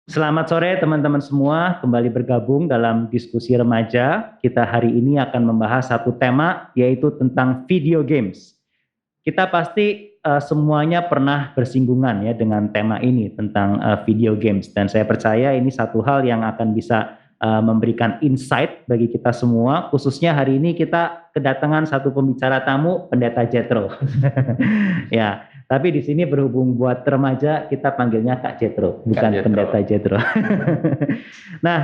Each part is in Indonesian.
Selamat sore teman-teman semua, kembali bergabung dalam diskusi remaja. Kita hari ini akan membahas satu tema, yaitu tentang video games. Kita pasti semuanya pernah bersinggungan ya dengan tema ini tentang video games, dan saya percaya ini satu hal yang akan bisa memberikan insight bagi kita semua. Khususnya hari ini kita kedatangan satu pembicara tamu, Pendeta Jethro. Ya, tapi di sini berhubung buat remaja, kita panggilnya Kak Jethro, bukan Pendeta Jethro. Nah,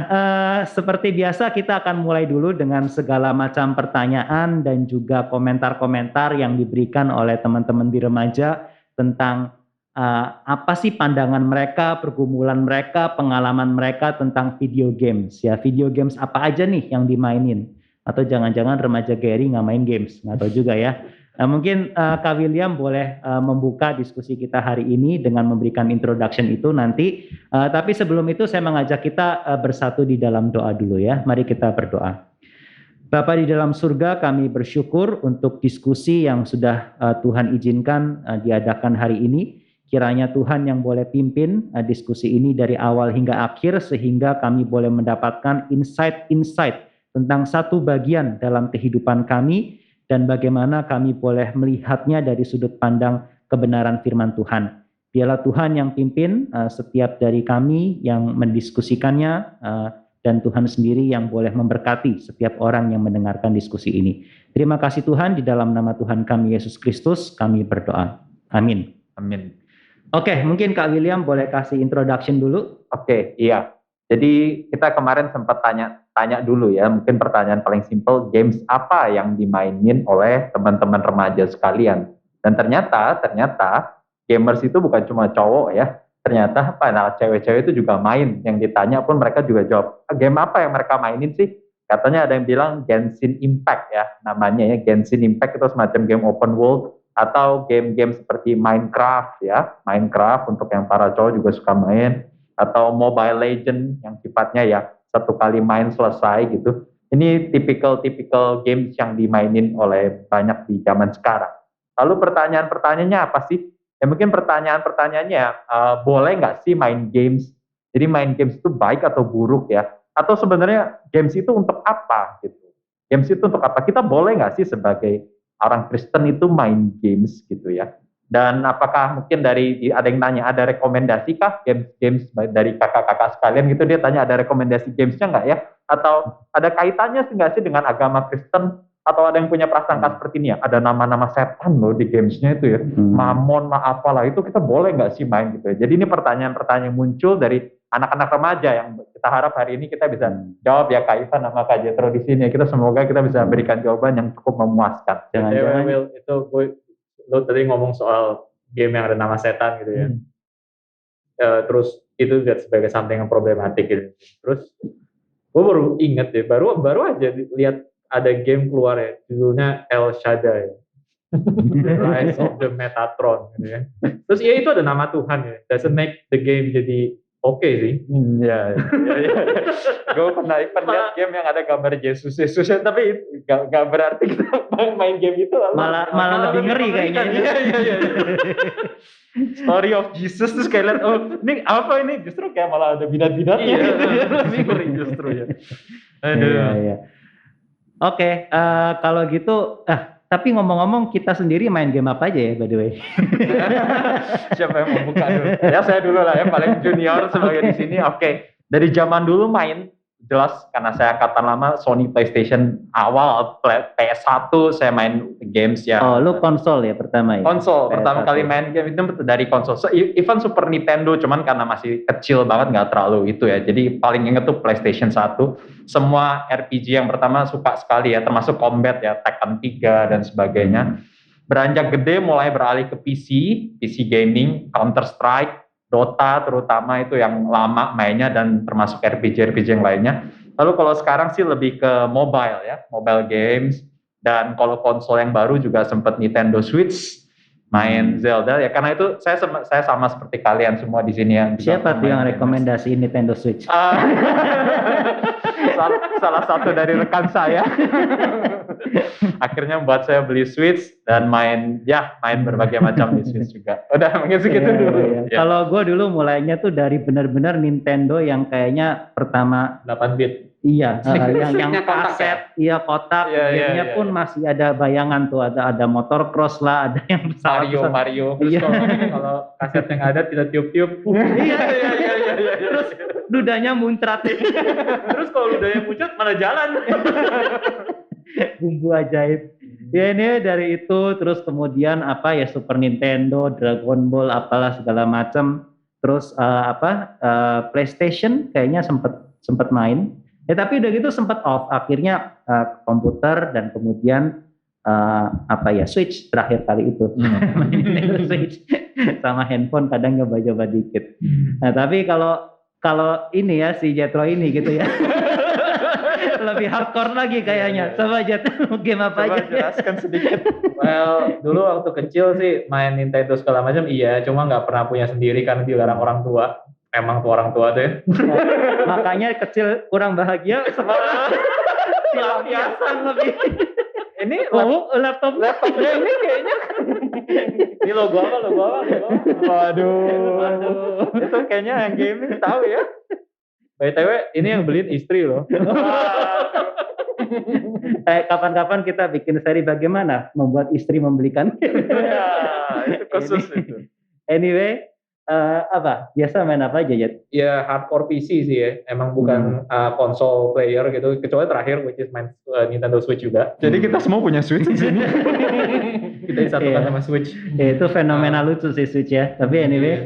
seperti biasa kita akan mulai dulu dengan segala macam pertanyaan dan juga komentar-komentar yang diberikan oleh teman-teman di remaja tentang apa sih pandangan mereka, pergumulan mereka, pengalaman mereka tentang video games. Ya, video games apa aja nih yang dimainin? Atau jangan-jangan remaja Gary nggak main games? Nggak tahu juga ya. Nah, mungkin Kak William boleh membuka diskusi kita hari ini dengan memberikan introduction itu nanti. Tapi sebelum itu saya mengajak kita bersatu di dalam doa dulu ya. Mari kita berdoa. Bapa di dalam surga, kami bersyukur untuk diskusi yang sudah Tuhan izinkan diadakan hari ini. Kiranya Tuhan yang boleh pimpin diskusi ini dari awal hingga akhir, sehingga kami boleh mendapatkan insight-insight tentang satu bagian dalam kehidupan kami, dan bagaimana kami boleh melihatnya dari sudut pandang kebenaran firman Tuhan. Biarlah Tuhan yang pimpin setiap dari kami yang mendiskusikannya, dan Tuhan sendiri yang boleh memberkati setiap orang yang mendengarkan diskusi ini. Terima kasih Tuhan, di dalam nama Tuhan kami Yesus Kristus kami berdoa. Amin. Amin. Oke, mungkin Kak William boleh kasih introduction dulu. Oke, iya. Jadi kita kemarin sempat tanya dulu ya, mungkin pertanyaan paling simpel, games apa yang dimainin oleh teman-teman remaja sekalian. Dan ternyata gamers itu bukan cuma cowok ya, ternyata cewek-cewek itu juga main. Yang ditanya pun mereka juga jawab, game apa yang mereka mainin sih? Katanya ada yang bilang Genshin Impact ya, namanya ya, Genshin Impact itu semacam game open world, atau game-game seperti Minecraft ya, Minecraft untuk yang para cowok juga suka main, atau Mobile Legend yang sifatnya ya satu kali main selesai gitu. Ini tipikal games yang dimainin oleh banyak di zaman sekarang. Lalu pertanyaannya apa sih? Ya mungkin pertanyaannya boleh nggak sih main games? Jadi main games itu baik atau buruk ya? Atau sebenarnya games itu untuk apa gitu? Games itu untuk apa? Kita boleh nggak sih sebagai orang Kristen itu main games gitu ya? Dan apakah mungkin ada yang nanya, ada rekomendasi kah games dari kakak-kakak sekalian gitu, dia tanya ada rekomendasi gamesnya nggak ya? Atau ada kaitannya nggak sih dengan agama Kristen? Atau ada yang punya prasangka seperti ini ya, ada nama-nama setan loh di gamesnya itu ya, Mamon, apalah, itu kita boleh nggak sih main gitu ya? Jadi ini pertanyaan-pertanyaan yang muncul dari anak-anak remaja yang kita harap hari ini kita bisa jawab ya, Kak Ivan sama Kak Jethro di sini. Kita semoga kita bisa berikan jawaban yang cukup memuaskan. Jangan-jangan itu lo tadi ngomong soal game yang ada nama setan gitu ya. Terus itu sebagai something yang problematik gitu. Terus gue baru inget ya, baru aja lihat ada game keluar ya, judulnya El Shaddai. Rise of the Metatron gitu ya. Terus ya itu ada nama Tuhan ya. Doesn't make the game jadi oke sih. Ya. Gue pernah lihat game yang ada gambar Yesus ya, tapi gak berarti kita main game itu malah lebih ngeri kayaknya. Iya. Story of Jesus terus kayak lihat, oh ini apa ini, justru kayak malah ada binat-binatnya. Iya, lebih ngeri justru ya. Aduh. Iya. Oke, kalau gitu, tapi ngomong-ngomong kita sendiri main game apa aja ya, by the way? Siapa yang mau buka dulu? Ya saya dulu lah ya, paling junior sebagai di sini. Oke. Dari zaman dulu main, jelas karena saya angkatan lama, Sony PlayStation awal, PS1 saya main games ya. Oh, lu konsol ya pertama ya? Konsol, pertama kali main game itu dari konsol. Even Super Nintendo, cuman karena masih kecil banget, nggak terlalu itu ya. Jadi paling inget tuh PlayStation 1. Semua RPG yang pertama suka sekali ya, termasuk Combat ya, Tekken 3 dan sebagainya. Beranjak gede mulai beralih ke PC gaming, Counter Strike, Dota terutama itu yang lama mainnya, dan termasuk RPG yang lainnya. Lalu kalau sekarang sih lebih ke mobile ya, mobile games. Dan kalau konsol yang baru juga sempat Nintendo Switch, main Zelda ya, karena itu saya sama seperti kalian semua di sini yang siapa tuh yang rekomendasi Nintendo Switch? salah satu dari rekan saya. Akhirnya buat saya beli Switch dan main berbagai macam di Switch juga. Udah mungkin segitu dulu. Ya. Kalau gue dulu mulainya tuh dari benar-benar Nintendo yang kayaknya pertama 8 bit. Iya, yang Sticknya kotak kaset, iya kotak, gamenya pun masih ada bayangan tuh, ada motor cross lah, ada yang pesawat. Mario. Terus kalau kaset yang ada tidak tiup-tiup. Iya. Terus ludahnya muncrat. Terus kalau ludahnya muncrat mana jalan? Bumbu ajaib. Ya ini dari itu, terus kemudian Super Nintendo, Dragon Ball, apalah segala macam. Terus PlayStation kayaknya sempat main. Ya tapi udah gitu sempat off, akhirnya komputer dan kemudian Switch terakhir kali itu. Switch sama handphone kadang nyoba-nyoba dikit. Nah tapi kalau ini ya si Jetro ini gitu ya. Lebih hardcore lagi kayaknya. Coba Jet, game apa aja? Jelaskan sedikit. Well, dulu waktu kecil sih main Nintendo segala macam iya, cuma nggak pernah punya sendiri karena dilarang orang tua. Emang tuh orang tua tuh ya. Makanya kecil kurang bahagia sama pelampiasan lebih. Ini laptopnya ini kayaknya. Ini logo apa? Waduh. Itu kayaknya yang gaming tahu ya. BTW ini yang beliin istri loh. Kapan-kapan kita bikin seri bagaimana membuat istri membelikan. Itu khusus itu. Anyway, biasa main apa aja ya? Ya hardcore PC sih ya, emang bukan konsol player gitu, kecuali terakhir which is main Nintendo Switch juga. Jadi kita semua punya Switch di sini. Kita disatukan sama Switch. Ya, itu fenomena lucu sih Switch ya, tapi anyway.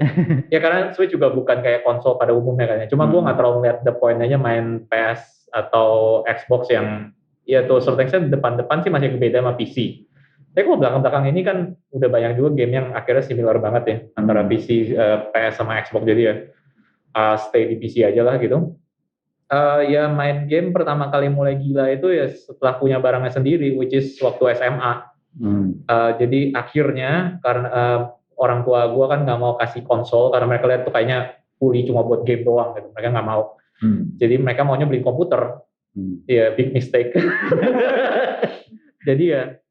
Ya karena Switch juga bukan kayak konsol pada umumnya kan ya, cuma gue nggak terlalu lihat the point aja main PS atau Xbox yang ya tuh certain extent depan-depan sih masih beda sama PC. Tapi kalau belakang-belakang ini kan udah banyak juga game yang akhirnya similar banget ya antara PC, PS sama Xbox, jadi ya stay di PC aja lah gitu. Ya main game pertama kali mulai gila itu ya setelah punya barangnya sendiri, which is waktu SMA. Jadi akhirnya karena orang tua gue kan nggak mau kasih konsol karena mereka lihat tuh kayaknya fully cuma buat game doang gitu, mereka nggak mau. Jadi mereka maunya beli komputer. Ya big mistake. Jadi ya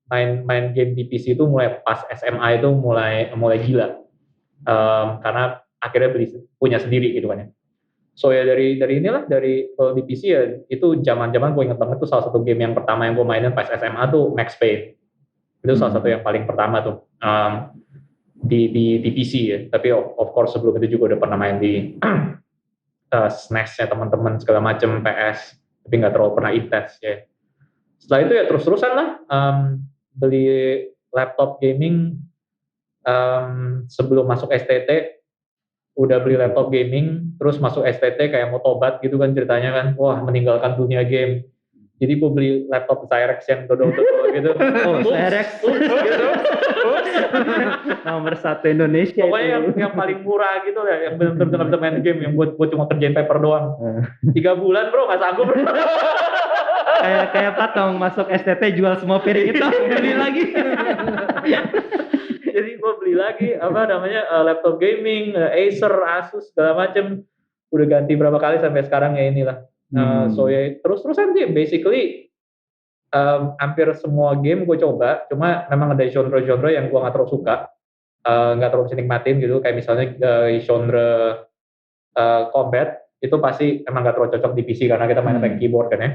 main game di PC itu mulai pas SMA itu mulai gila, karena akhirnya punya sendiri gitu kan ya. So ya dari inilah kalau di PC ya itu zaman gue inget banget tuh salah satu game yang pertama yang gue mainin pas SMA tuh Max Payne. Itu salah satu yang paling pertama tuh di PC ya. Tapi of course sebelum itu juga udah pernah main di SNES-nya teman-teman segala macam, PS, tapi nggak terlalu pernah intens ya. Setelah itu ya terus-terusan lah beli laptop gaming. Sebelum masuk STT udah beli laptop gaming, terus masuk STT kayak mau tobat gitu kan ceritanya kan, wah meninggalkan dunia game. Jadi gue beli laptop Cyrex yang dodol-dodol gitu. Cyrex gitu. Nomor 1 Indonesia. Pokoknya yang paling murah gitu ya, yang benar-benar bisa main game, yang buat cuma kerjain paper doang. 3 bulan bro, nggak sanggup. kayak Patong masuk STT jual semua piring itu, beli lagi. Jadi gue beli lagi laptop gaming, Acer, Asus segala macem. Udah ganti berapa kali sampai sekarang ya inilah. So ya terus-terusan sih basically hampir semua game gue coba, cuma memang ada genre-genre yang gue nggak terlalu suka, nggak terlalu bisa nikmatin gitu, kayak misalnya genre combat itu pasti emang nggak terlalu cocok di PC karena kita main pakai keyboard kan ya.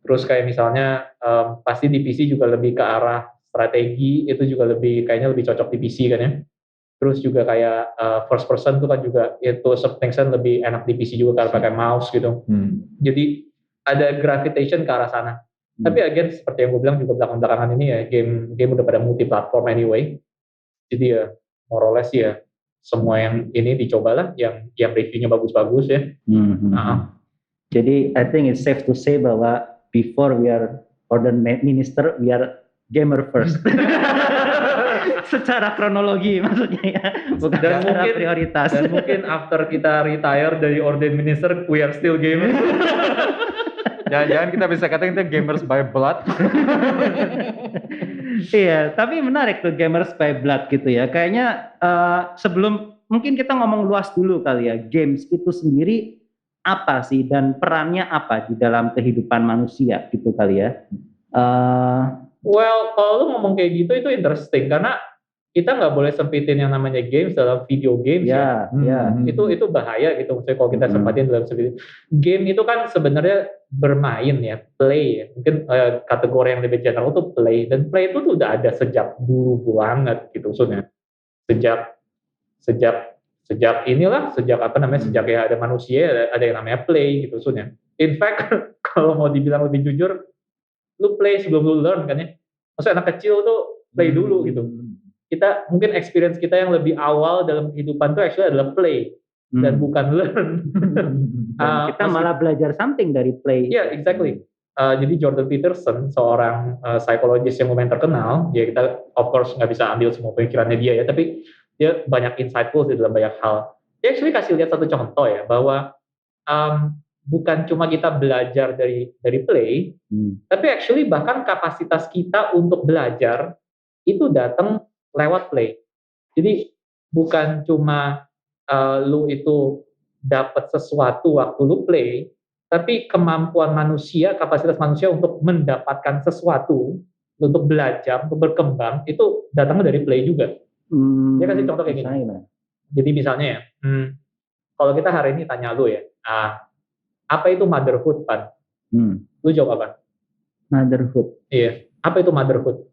Terus kayak misalnya pasti di PC juga lebih ke arah strategi, itu juga kayaknya lebih cocok di PC kan ya. Terus juga kayak first person itu kan juga itu certain lebih enak di PC juga karena pakai mouse gitu. Jadi ada gravitation ke arah sana. Tapi again seperti yang gue bilang juga belakang-belakangan ini ya game udah pada multi platform anyway. Jadi ya more or less ya semua yang ini dicobalah yang reviewnya bagus-bagus ya. Jadi I think it's safe to say bahwa before we are ordained minister, we are gamer first. Secara kronologi maksudnya ya, bukan secara prioritas. Dan mungkin after kita retire dari ordained minister, we are still gamers. Jangan-jangan kita bisa katakan kita gamers by blood. Iya, tapi menarik tuh gamers by blood gitu ya. Kayaknya sebelum mungkin kita ngomong luas dulu kali ya, games itu sendiri apa sih dan perannya apa di dalam kehidupan manusia gitu kali ya. Eh, Well, kalau lu ngomong kayak gitu itu interesting karena kita nggak boleh sempitin yang namanya games dalam video games ya. ya. Itu bahaya gitu. Maksudnya kalau kita sempatin dalam game itu kan sebenarnya bermain ya, play ya. Mungkin kategori yang lebih general tuh play, dan play itu tuh udah ada sejak dulu banget gitu maksudnya. Sejak sejak ya ada manusia, ada yang namanya play gitu maksudnya. In fact kalau mau dibilang lebih jujur, lu play sebelum lu learn kan ya. Maksudnya anak kecil tuh play dulu gitu. Kita mungkin experience kita yang lebih awal dalam kehidupan tuh actually adalah play dan bukan learn. Kita malah belajar something dari play. Yeah, exactly. Jadi Jordan Peterson, seorang psikologis yang lumayan terkenal, ya kita of course nggak bisa ambil semua pemikirannya dia ya, tapi dia banyak insightful di dalam banyak hal. Dia actually kasih lihat satu contoh ya, bahwa bukan cuma kita belajar dari play, tapi actually bahkan kapasitas kita untuk belajar itu datang lewat play. Jadi bukan cuma lu itu dapat sesuatu waktu lu play, tapi kemampuan manusia, kapasitas manusia untuk mendapatkan sesuatu, untuk belajar, untuk berkembang, itu datangnya dari play juga. Dia kasih contoh kayak gini. Jadi misalnya ya, kalau kita hari ini tanya lu ya, apa itu motherhood, Pan? Lu jawab apa? Motherhood. Iya. Apa itu motherhood?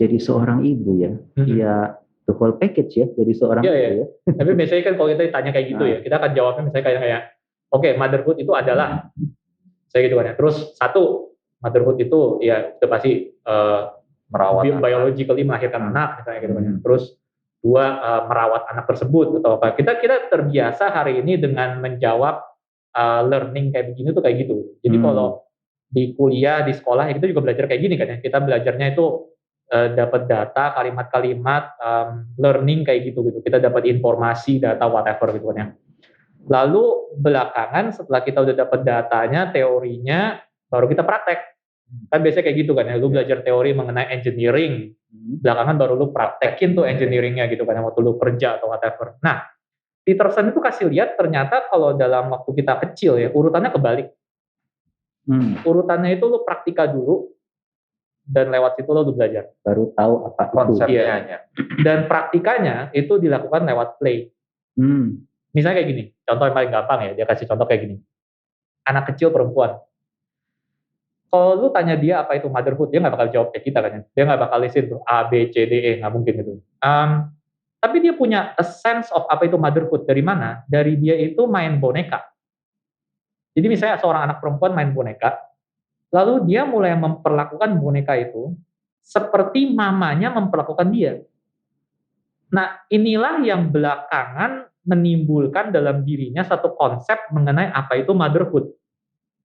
Jadi seorang ibu ya. Ya, the whole package ya. Jadi seorang ibu ya. Tapi biasanya kan kalau kita ditanya kayak gitu ya, kita akan jawabnya misalnya kayak oke, motherhood itu adalah saya gitu kan ya. Terus satu, motherhood itu ya itu pasti merawat biologically melahirkan anak misalnya gitu kan ya. Terus dua, merawat anak tersebut atau apa. Kita terbiasa hari ini dengan menjawab learning kayak begini tuh kayak gitu. Jadi kalau di kuliah, di sekolah ya kita juga belajar kayak gini kan ya. Kita belajarnya itu dapat data, kalimat-kalimat, learning kayak gitu. Kita dapat informasi, data, whatever gitu kan ya. Lalu belakangan setelah kita udah dapat datanya, teorinya, baru kita praktek. Kan biasanya kayak gitu kan ya, lu belajar teori mengenai engineering, belakangan baru lu praktekin tuh engineeringnya gitu kan, waktu lu kerja atau whatever. Nah, Peterson itu kasih lihat ternyata kalau dalam waktu kita kecil ya, urutannya kebalik. Urutannya itu lu praktika dulu, dan lewat situ lo belajar. Baru tahu apa konsepnya. Iya. Dan praktikanya itu dilakukan lewat play. Misalnya kayak gini, contoh yang paling gampang ya, dia kasih contoh kayak gini. Anak kecil perempuan. Kalau lu tanya dia apa itu motherhood, dia nggak bakal jawab kayak kita kan ya. Dia nggak bakal lisin tuh A, B, C, D, E, nggak mungkin gitu. Tapi dia punya a sense of apa itu motherhood. Dari mana? Dari dia itu main boneka. Jadi misalnya seorang anak perempuan main boneka, lalu dia mulai memperlakukan boneka itu seperti mamanya memperlakukan dia. Nah, inilah yang belakangan menimbulkan dalam dirinya satu konsep mengenai apa itu motherhood.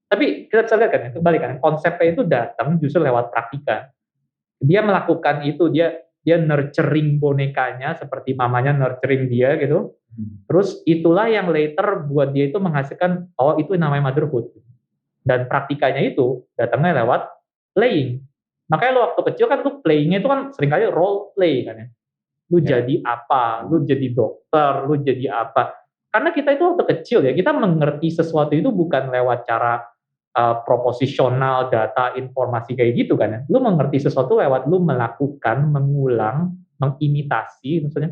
Tapi kita bisa lihat kan, kembali kan, konsepnya itu datang justru lewat praktika. Dia melakukan itu, dia nurturing bonekanya seperti mamanya nurturing dia gitu. Terus itulah yang later buat dia itu menghasilkan, oh itu namanya motherhood. Dan praktikanya itu datangnya lewat playing. Makanya lo waktu kecil kan lu playingnya itu kan seringkali role play kan ya. Lu jadi apa, lu jadi dokter, lu jadi apa. Karena kita itu waktu kecil ya, kita mengerti sesuatu itu bukan lewat cara proposisional, data, informasi kayak gitu kan ya. Lu mengerti sesuatu lewat lu melakukan, mengulang, mengimitasi maksudnya.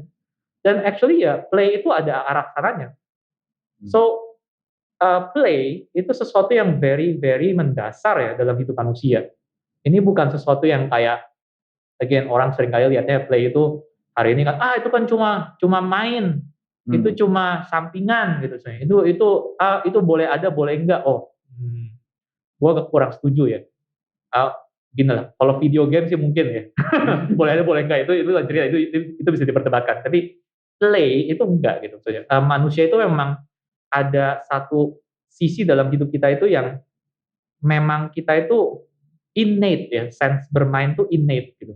Dan actually ya, play itu ada arah sananya. So, play itu sesuatu yang very very mendasar ya dalam hidup manusia. Ini bukan sesuatu yang kayak again orang seringkali lihatnya play itu hari ini kan itu kan cuma main, itu cuma sampingan gitu. Itu boleh ada boleh enggak. Gue agak kurang setuju ya. Gini lah, kalau video game sih mungkin ya boleh ada boleh enggak, itu cerita itu bisa diperdebatkan. Tapi play itu enggak gitu. Manusia itu memang ada satu sisi dalam hidup kita itu yang memang kita itu innate ya, sense bermain itu innate gitu.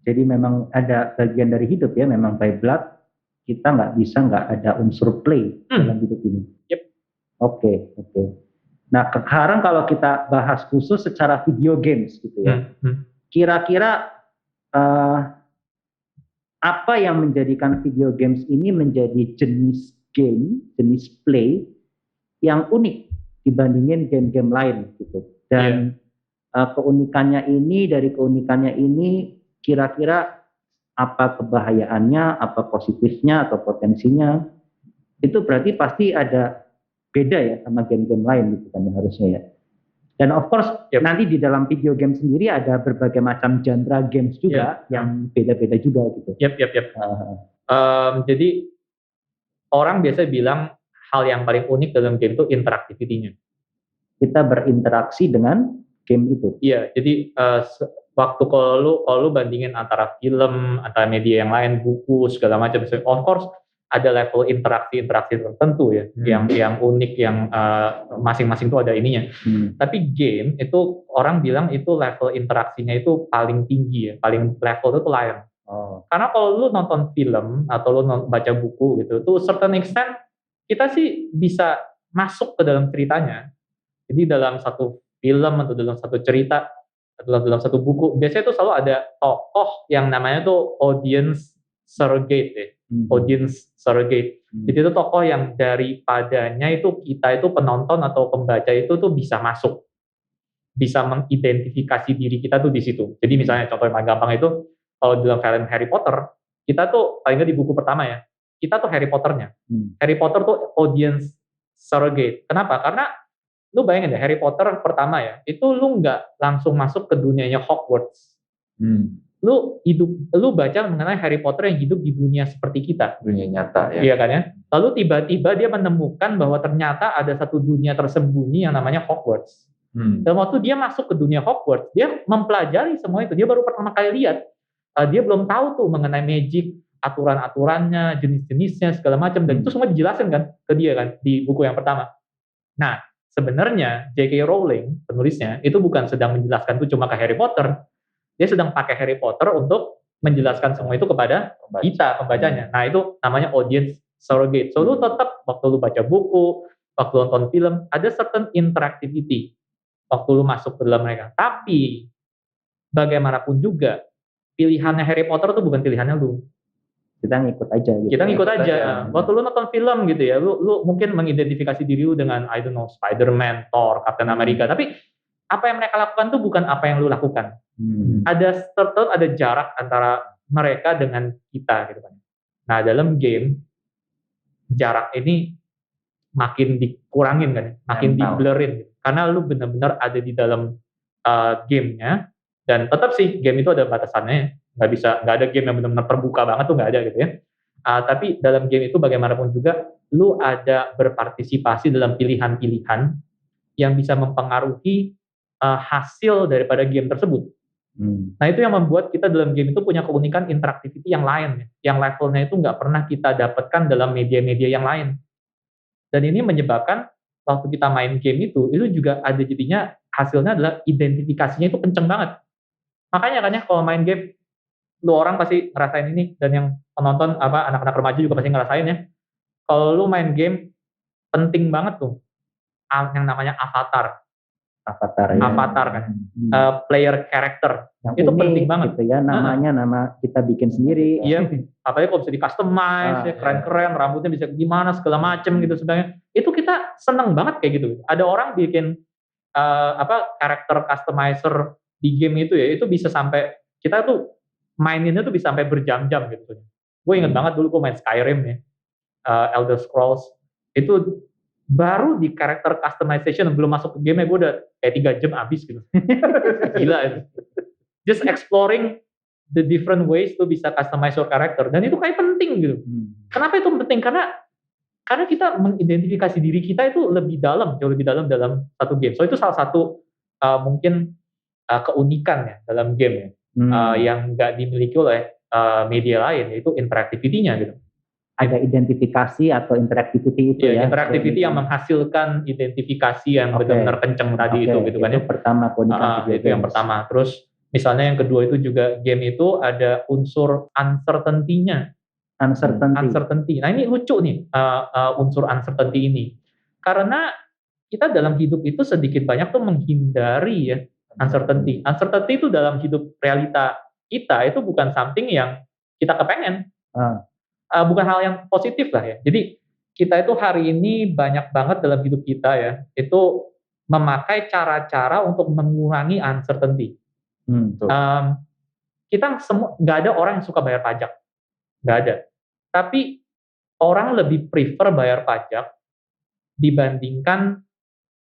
Jadi memang ada bagian dari hidup ya, memang by blood kita nggak ada unsur play dalam hidup ini. Yep. Oke. Nah sekarang kalau kita bahas khusus secara video games gitu ya, kira-kira apa yang menjadikan video games ini menjadi jenis game, jenis play yang unik dibandingin game-game lain gitu. Dan keunikannya ini kira-kira apa kebahayaannya, apa positifnya atau potensinya, itu berarti pasti ada beda ya sama game-game lain gitu kan ya, harusnya ya. Dan of course nanti di dalam video game sendiri ada berbagai macam genre games juga yang beda-beda juga gitu. Jadi orang biasa bilang hal yang paling unik dalam game itu interaktivitinya. Kita berinteraksi dengan game itu. Iya, jadi waktu kalau lu bandingin antara film, antara media yang lain, buku segala macam, of course ada level interaksi tertentu ya, yang unik, yang masing-masing itu ada ininya. Tapi game itu orang bilang itu level interaksinya itu paling tinggi ya, paling level itu lain. Karena kalau lu nonton film atau lu baca buku gitu, to certain extent kita sih bisa masuk ke dalam ceritanya. Jadi dalam satu film atau dalam satu cerita atau dalam satu buku, biasanya itu selalu ada tokoh yang namanya tuh audience surrogate ya. Audience surrogate. Jadi itu tokoh yang daripadanya itu kita itu penonton atau pembaca itu tuh bisa masuk, bisa mengidentifikasi diri kita tuh di situ. Jadi misalnya contoh yang paling gampang itu kalau dalam film Harry Potter, kita tuh paling nggak di buku pertama ya, kita tuh Harry Potternya. Harry Potter tuh audience surrogate. Kenapa? Karena lu bayangin deh, Harry Potter pertama ya, itu lu nggak langsung masuk ke dunianya Hogwarts. Lu baca mengenai Harry Potter yang hidup di dunia seperti kita, dunia nyata ya. Iya kan ya. Lalu tiba-tiba dia menemukan bahwa ternyata ada satu dunia tersembunyi yang namanya Hogwarts. Dan waktu dia masuk ke dunia Hogwarts, dia mempelajari semua itu. Dia baru pertama kali lihat. Dia belum tahu tuh mengenai magic, aturan-aturannya, jenis-jenisnya segala macam, dan itu semua dijelaskan kan ke dia kan di buku yang pertama. Nah, sebenarnya J.K. Rowling, penulisnya, itu bukan sedang menjelaskan itu cuma ke Harry Potter. Dia sedang pakai Harry Potter untuk menjelaskan semua itu kepada kita, pembacanya. Nah, itu namanya audience surrogate. So, lu tetap, waktu lu baca buku, waktu lu nonton film, ada certain interactivity waktu lu masuk ke dalam mereka. Tapi, bagaimanapun juga, pilihannya Harry Potter itu bukan pilihannya lu. Kita ngikut aja gitu. Kita ngikut aja. Waktu lu nonton film gitu ya, lu mungkin mengidentifikasi diri lu dengan, I don't know, Spider-Man, Thor, Captain America. Tapi apa yang mereka lakukan tuh bukan apa yang lu lakukan. Ada jarak antara mereka dengan kita gitu kan. Nah, dalam game jarak ini makin dikurangin kan, makin di-blurrin gitu. Karena lu benar-benar ada di dalam gamenya, dan tetap sih game itu ada batasannya. Nggak ada game yang benar-benar terbuka banget tuh, nggak ada gitu ya. Tapi dalam game itu bagaimanapun juga lu ada berpartisipasi dalam pilihan-pilihan yang bisa mempengaruhi hasil daripada game tersebut. Nah, itu yang membuat kita dalam game itu punya keunikan interactivity yang lain, yang levelnya itu nggak pernah kita dapatkan dalam media-media yang lain. Dan ini menyebabkan waktu kita main game itu juga ada jadinya hasilnya adalah identifikasinya itu kenceng banget. Makanya kan ya kalau main game, lu orang pasti ngerasain ini, dan yang penonton anak-anak remaja juga pasti ngerasain ya. Kalau lu main game, penting banget tuh yang namanya avatar kan, player character yang itu unik, penting banget gitu ya, namanya nama kita bikin sendiri. Iya, apalagi kalau bisa di customize ya, keren-keren, rambutnya bisa gimana segala macem gitu sebenarnya. Itu kita seneng banget kayak gitu. Ada orang bikin karakter customizer di game itu ya, itu bisa sampai kita tuh maininnya tuh bisa sampai berjam-jam gitu. Gue inget banget dulu gue main Skyrim ya, Elder Scrolls, itu baru di karakter customization belum masuk ke game gue udah kayak 3 jam habis gitu. Gila itu. Just exploring the different ways to bisa customize your character, dan itu kayak penting gitu. Kenapa itu penting? Karena kita mengidentifikasi diri kita itu lebih dalam, jauh lebih dalam satu game. So itu salah satu mungkin keunikan ya dalam game ya, yang nggak dimiliki oleh media lain, yaitu interactivity-nya gitu. Ada identifikasi atau interactivity itu ya. Interactivity yang menghasilkan identifikasi yang benar-benar kenceng tadi itu gitu kan ya. Itu pertama keunikan itu yang pertama. Terus misalnya yang kedua itu juga game itu ada unsur uncertainty-nya. Uncertainty. Nah, ini lucu nih unsur uncertainty ini. Karena kita dalam hidup itu sedikit banyak tuh menghindari ya uncertainty. Uncertainty itu dalam hidup realita kita itu bukan something yang kita kepengen. Bukan hal yang positif lah ya. Jadi kita itu hari ini banyak banget dalam hidup kita ya, itu memakai cara-cara untuk mengurangi uncertainty. Betul. Kita semua, nggak ada orang yang suka bayar pajak, nggak ada. Tapi orang lebih prefer bayar pajak dibandingkan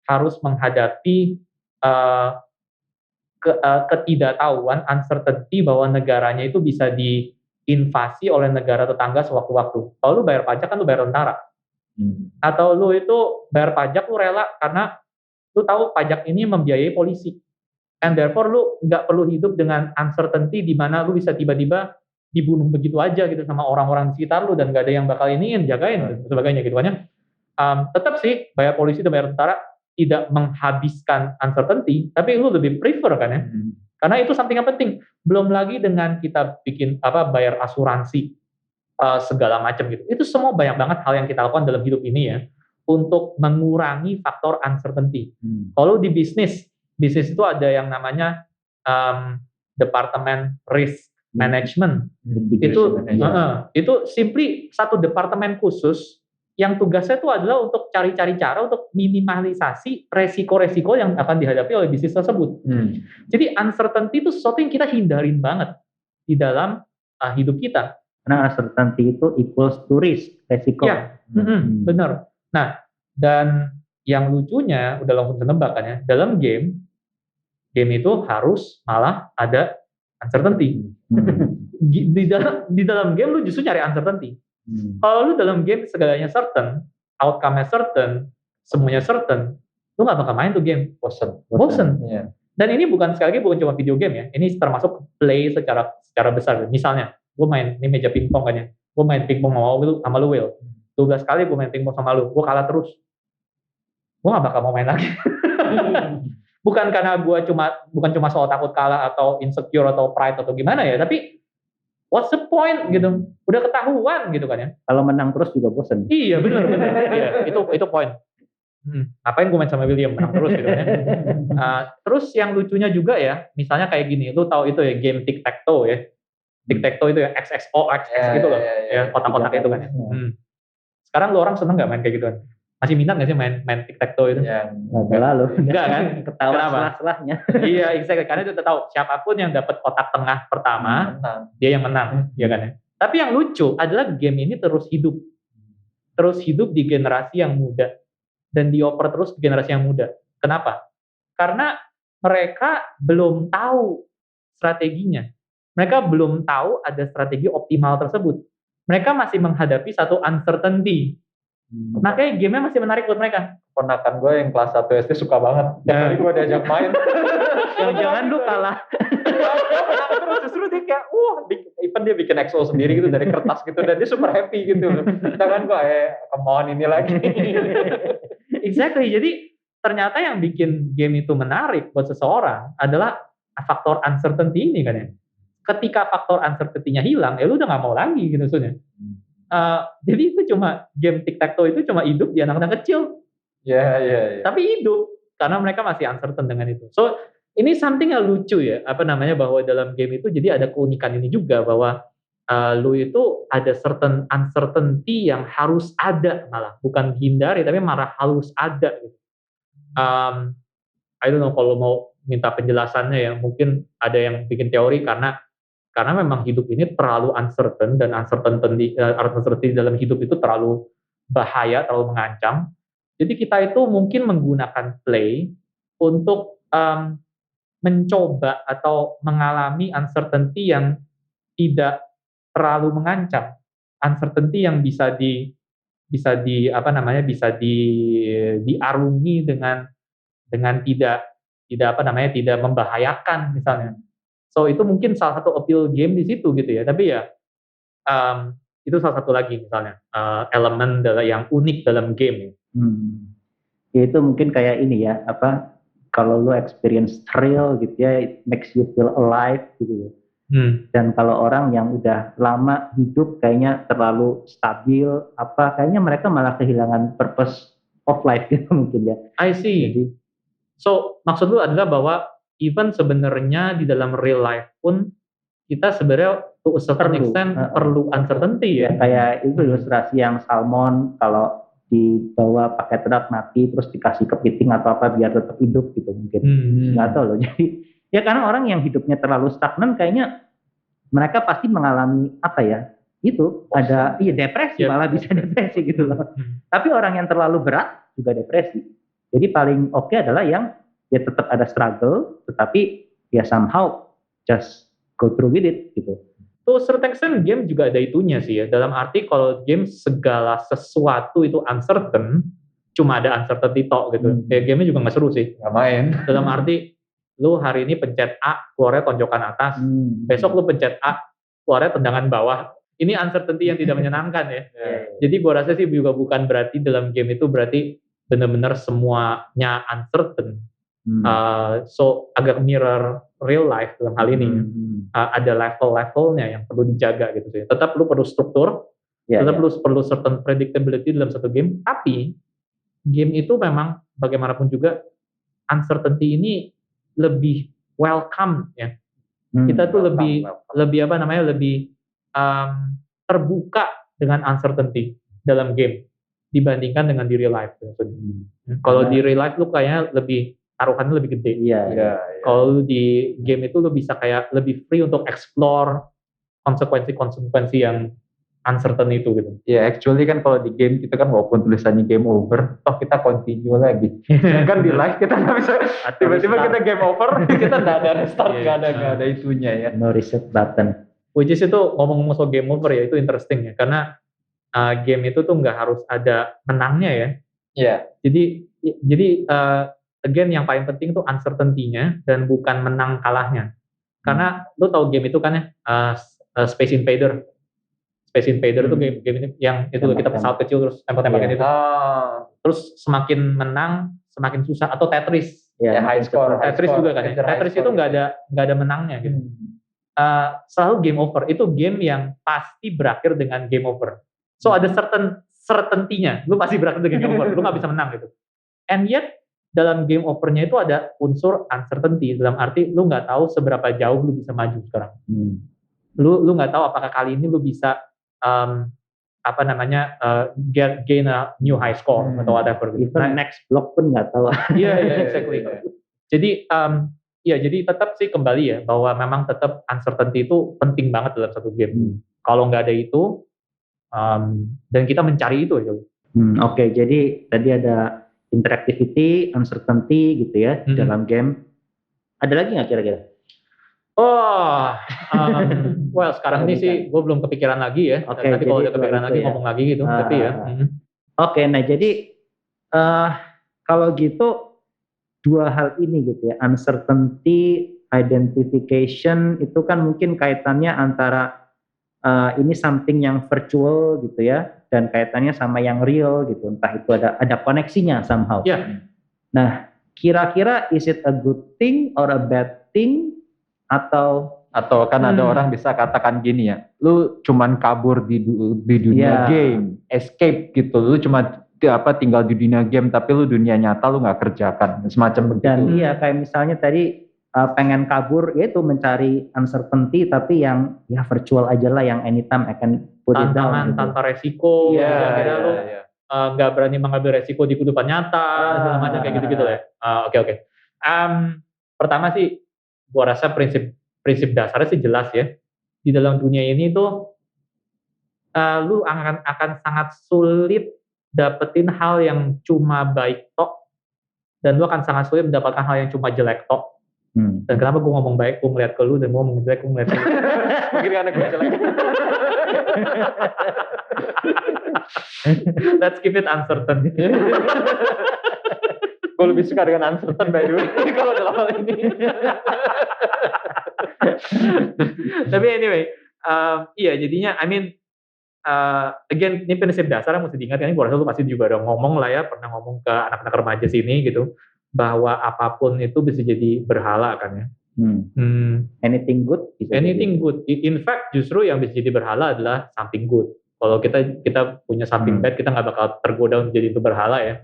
harus menghadapi ketidaktahuan, uncertainty bahwa negaranya itu bisa diinvasi oleh negara tetangga sewaktu-waktu. Kalau lu bayar pajak kan lu bayar tentara. Atau lu itu bayar pajak lu rela karena lu tahu pajak ini membiayai polisi. And therefore lu nggak perlu hidup dengan uncertainty di mana lu bisa tiba-tiba dibunuh begitu aja gitu sama orang-orang di sekitar lu dan nggak ada yang bakal iniin, jagain dan sebagainya gitu kan ya. Tetap sih bayar polisi dan bayar tentara tidak menghabiskan uncertainty, tapi lu lebih prefer kan ya. Karena itu something yang penting. Belum lagi dengan kita bikin bayar asuransi segala macam gitu. Itu semua banyak banget hal yang kita lakukan dalam hidup ini ya untuk mengurangi faktor uncertainty. Kalau di bisnis itu ada yang namanya departemen risk management. Itu simply satu departemen khusus yang tugasnya itu adalah untuk cari-cari cara untuk minimalisasi resiko-resiko yang akan dihadapi oleh bisnis tersebut. Jadi uncertainty itu sesuatu yang kita hindarin banget di dalam hidup kita. Karena uncertainty itu equals to risk, resiko. Ya, benar. Nah, dan yang lucunya, udah langsung nebak kan ya, dalam game itu harus malah ada uncertainty. Di dalam game lu justru nyari uncertainty. Kalau lu dalam game segalanya certain, outcome-nya certain, semuanya certain, lu nggak bakal main tuh game. Bosen. Yeah. Dan ini bukan cuma video game ya, ini termasuk play secara besar. Misalnya, gue main ini meja pingpong kan ya, gue main pingpong sama lu Will, 12 kali gue main pingpong sama lu, gue kalah terus, gue nggak bakal mau main lagi. Bukan karena bukan cuma soal takut kalah atau insecure atau pride atau gimana ya, tapi what's the point gitu, udah ketahuan gitu kan ya. Kalau menang terus juga bosen. Iya benar. Iya, itu poin. Ngapain gue main sama William menang terus gitu kan ya. Terus yang lucunya juga ya, misalnya kayak gini, lu tahu itu ya game tic tac toe ya. Tic tac toe itu ya XXO gitu loh, ya kotak-kotak itu kan ya. Sekarang lu orang seneng nggak main kayak gituan? Masih minat nggak sih main tic tac toe itu? Ya, nggak lalu. Enggak kan? Ketawa selah-selahnya. Iya, exactly. Karena itu tahu siapapun yang dapat kotak tengah pertama, dia yang menang, ya kan ya. Tapi yang lucu adalah game ini terus hidup di generasi yang muda dan dioper terus ke generasi yang muda. Kenapa? Karena mereka belum tahu strateginya. Mereka belum tahu ada strategi optimal tersebut. Mereka masih menghadapi satu uncertainty. Makanya game-nya masih menarik buat mereka. Ponakan gue yang kelas 1 SD suka banget. Jadi gue diajak main. Jangan lu kalah. Terus justru dia kayak, even dia bikin XO sendiri gitu dari kertas gitu. Dan dia super happy gitu. Sedangkan gue, come on ini lagi. Exactly. Jadi ternyata yang bikin game itu menarik buat seseorang adalah faktor uncertainty ini kan ya. Ketika faktor uncertainty-nya hilang, lu udah gak mau lagi gitu maksudnya. Jadi itu cuma game tic tac toe itu cuma hidup di anak-anak kecil. Yeah. Tapi hidup karena mereka masih uncertain dengan itu. So ini something yang lucu ya, bahwa dalam game itu jadi ada keunikan ini juga bahwa lu itu ada certain uncertainty yang harus ada, malah bukan hindari tapi malah harus ada gitu. I don't know kalau mau minta penjelasannya ya, mungkin ada yang bikin teori karena memang hidup ini terlalu uncertain dan uncertainty dalam hidup itu terlalu bahaya, terlalu mengancam. Jadi kita itu mungkin menggunakan play untuk mencoba atau mengalami uncertainty yang tidak terlalu mengancam, uncertainty yang bisa diarungi dengan tidak membahayakan misalnya. So itu mungkin salah satu appeal game di situ gitu ya. Tapi ya itu salah satu lagi misalnya elemen yang unik dalam game. Ya itu mungkin kayak ini ya, kalau lu experience thrill gitu ya, it makes you feel alive gitu ya. Dan kalau orang yang udah lama hidup kayaknya terlalu stabil, kayaknya mereka malah kehilangan purpose of life gitu mungkin ya. I see. Jadi, so maksud lu adalah bahwa even sebenarnya di dalam real life pun kita sebenarnya to a certain extent perlu uncertainty ya. Kayak itu ilustrasi yang salmon, kalau dibawa pakai truk mati terus dikasih kepiting atau apa biar tetap hidup gitu mungkin. Nggak tahu loh. Jadi ya karena orang yang hidupnya terlalu stagnan kayaknya mereka pasti mengalami apa ya? Itu ada depresi, malah bisa depresi gitu loh. Tapi orang yang terlalu berat juga depresi. Jadi paling oke adalah yang dia tetap ada struggle tetapi ya somehow just go through with it gitu. To certain extent game juga ada itunya sih ya. Dalam arti kalau game segala sesuatu itu uncertain, cuma ada uncertainty tok gitu. Ya gamenya juga nggak seru sih. Nggak main. Dalam arti lu hari ini pencet A, keluarnya tonjokan atas. Besok lu pencet A, keluarnya tendangan bawah. Ini uncertainty yang tidak menyenangkan ya. Jadi gua rasa sih juga bukan berarti dalam game itu berarti benar-benar semuanya uncertain. So agak mirror real life dalam hal ini. Ada level-levelnya yang perlu dijaga gitu sih. Tetap lu perlu struktur, tetap lu perlu certain predictability dalam satu game. Tapi game itu memang bagaimanapun juga uncertainty ini lebih welcome ya. Kita tuh lebih apa namanya lebih terbuka dengan uncertainty dalam game dibandingkan dengan di real life. Kalau di real life lu kayaknya lebih taruhannya lebih gede. Kalau di game itu lu bisa kayak lebih free untuk explore konsekuensi yang uncertain itu gitu. Ya, actually kan kalau di game kita kan walaupun tulisannya game over, toh kita continue lagi. Kan di live kita nggak bisa tiba-tiba kita game over, kita nggak ada restart, nggak ada itunya ya. No reset button. Which is itu ngomong-ngomong soal game over ya, itu interesting ya, karena game itu tuh nggak harus ada menangnya ya. Iya. Jadi again yang paling penting tuh uncertainty-nya dan bukan menang kalahnya. Karena lu tahu game itu kan ya Space Invader. Space Invader itu game ini yang itu kita pesawat kecil terus tembak-tembakin itu. Terus semakin menang semakin susah, atau Tetris. High score. Tetris juga kan ya. Tetris itu nggak ada menangnya gitu. Selalu game over. Itu game yang pasti berakhir dengan game over. So ada certainty-nya. Lu pasti berakhir dengan game over. Lu nggak bisa menang gitu. And yet dalam game over-nya itu ada unsur uncertainty. Dalam arti lu nggak tahu seberapa jauh lu bisa maju sekarang. Lu nggak tahu apakah kali ini lu bisa gain a new high score atau whatever. Even next block pun nggak tahu. Iya, exactly. Jadi jadi tetap sih kembali ya bahwa memang tetap uncertainty itu penting banget dalam satu game. Kalau nggak ada itu dan kita mencari itu aja. Oke, jadi tadi ada interactivity, uncertainty gitu ya dalam game. Ada lagi nggak kira-kira? Well sekarang ini sih gue belum kepikiran lagi ya. Nanti kalau udah kepikiran lagi ngomong lagi gitu. Tapi ya. Oke, nah jadi kalau gitu dua hal ini gitu ya, uncertainty, identification itu kan mungkin kaitannya antara ini something yang virtual gitu ya, dan kaitannya sama yang real gitu. Entah itu ada koneksinya somehow. Nah, kira-kira is it a good thing or a bad thing? Atau kan ada orang bisa katakan gini ya, lu cuman kabur di dunia game, escape gitu, lu cuma tinggal di dunia game tapi lu dunia nyata lu nggak kerjakan, semacam begitu. Dan kayak misalnya tadi pengen kabur yaitu mencari uncertainty tapi yang virtual aja lah, yang anytime I can put it down gitu. Tanpa resiko, lu nggak berani mengambil resiko di kehidupan nyata, segala macam kayak gitu-gitu ya. Oke. Pertama sih gua rasa prinsip dasarnya sih jelas ya. Di dalam dunia ini tuh lu akan sangat sulit dapetin hal yang cuma baik tok, dan lu akan sangat sulit mendapatkan hal yang cuma jelek tok. Dan kenapa gue ngomong baik, gue ngeliat ke lu, dan gue ngomong jelek, gue ngeliat ke lu. Mungkin karena gue jelek. Let's keep it uncertain. Gue lebih suka dengan uncertain by the way kalau dalam hal ini. Tapi anyway, jadinya again ini prinsip dasar yang mesti diingat. Ini gue rasa lu pasti juga udah ngomong lah ya, pernah ngomong ke anak-anak remaja sini gitu, bahwa apapun itu bisa jadi berhala kan ya. Anything good? Anything good. In fact justru yang bisa jadi berhala adalah something good. Kalau kita punya something bad, kita nggak bakal tergoda untuk jadi itu berhala ya.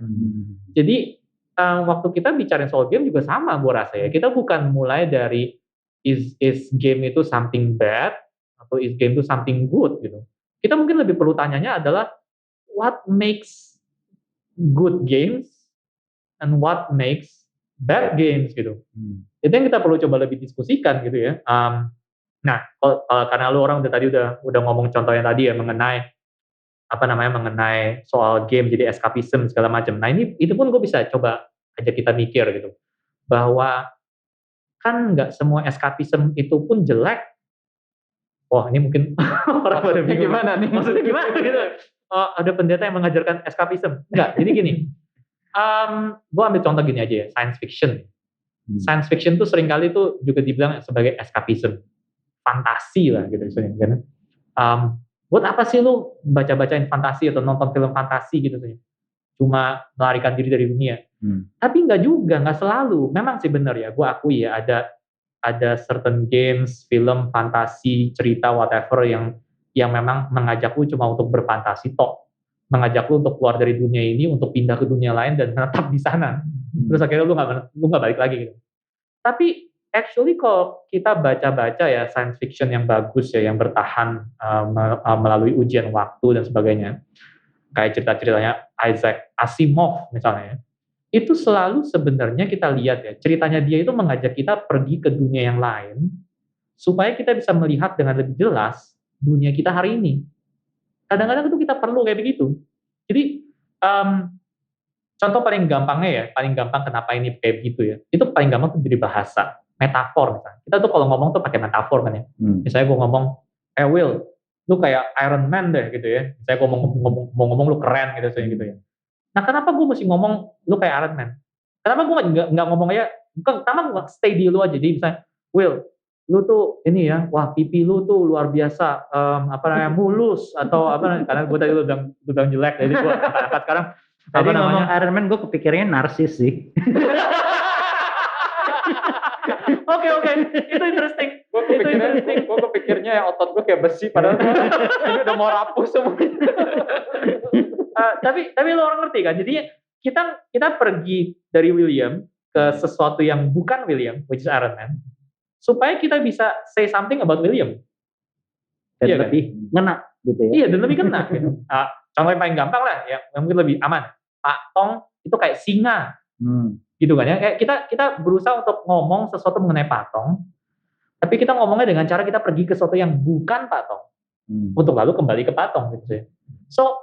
Jadi waktu kita bicarain soal game juga sama gue rasa ya. Kita bukan mulai dari is game itu something bad atau is game itu something good gitu. Kita mungkin lebih perlu tanyanya adalah what makes good games and what makes bad games gitu. Itu yang kita perlu coba lebih diskusikan gitu ya. Nah, karena lu orang udah ngomong contohnya tadi ya mengenai mengenai soal game jadi escapism segala macam. Nah, itu pun gue bisa coba ajak kita mikir gitu. Bahwa kan nggak semua escapism itu pun jelek. Wah, ini mungkin orang pada bingung. Gimana nih? Maksudnya gimana gitu? Ada pendeta yang mengajarkan escapism. Enggak, jadi gini. Gue ambil contoh gini aja ya, science fiction. Science fiction tuh seringkali tuh juga dibilang sebagai escapism. Fantasi lah gitu kan. Buat apa sih lu baca-bacain fantasi atau nonton film fantasi gitu sih? Cuma melarikan diri dari dunia. Tapi nggak juga, nggak selalu. Memang sih benar ya, gue akui ya ada certain games, film, fantasi, cerita, whatever yang memang mengajak lu cuma untuk berfantasi tok. Mengajak lu untuk keluar dari dunia ini, untuk pindah ke dunia lain dan menetap di sana. Terus akhirnya lu nggak balik lagi gitu. Tapi actually kalau kita baca-baca ya science fiction yang bagus ya, yang bertahan melalui ujian waktu dan sebagainya, kayak cerita-ceritanya Isaac Asimov misalnya ya, itu selalu sebenarnya kita lihat ya, ceritanya dia itu mengajak kita pergi ke dunia yang lain, supaya kita bisa melihat dengan lebih jelas dunia kita hari ini. Kadang-kadang itu kita perlu kayak begitu. Jadi, contoh paling gampangnya ya, paling gampang kenapa ini kayak begitu ya, itu paling gampang tuh jadi bahasa. Metafor misalnya. Kita tuh kalau ngomong tuh pakai metafor kan ya. Misalnya gue ngomong, Will, lu kayak Iron Man deh gitu ya. Misalnya gue mau ngomong lu keren gitu ya. Nah, kenapa gue mesti ngomong lu kayak Iron Man? Kenapa gue nggak ngomong aja? Kenapa gue stay di lu aja? Jadi misalnya, Will, lu tuh ini ya, wah pipi lu tuh luar biasa, mulus atau karena gue tadi lu bilang jelek, jadi gue angkat sekarang. Tadi ngomong Iron Man, gue kepikirannya narsis sih. Oke, itu interesting. Gue kepikirnya ya otot gue kayak besi, padahal ini udah mau rapuh semua. Tapi lo orang ngerti kan? Jadi kita pergi dari William ke sesuatu yang bukan William, which is Iron Man, supaya kita bisa say something about William. Dan iya, lebih ngena gitu ya. Iya, dan lebih ngena gitu. Contoh yang paling gampang lah, yang mungkin lebih aman. Pak Tong itu kayak singa. Gitu kan ya. Kayak kita berusaha untuk ngomong sesuatu mengenai Pak Tong, tapi kita ngomongnya dengan cara kita pergi ke sesuatu yang bukan Pak Tong. Untuk lalu kembali ke Pak Tong gitu ya. So,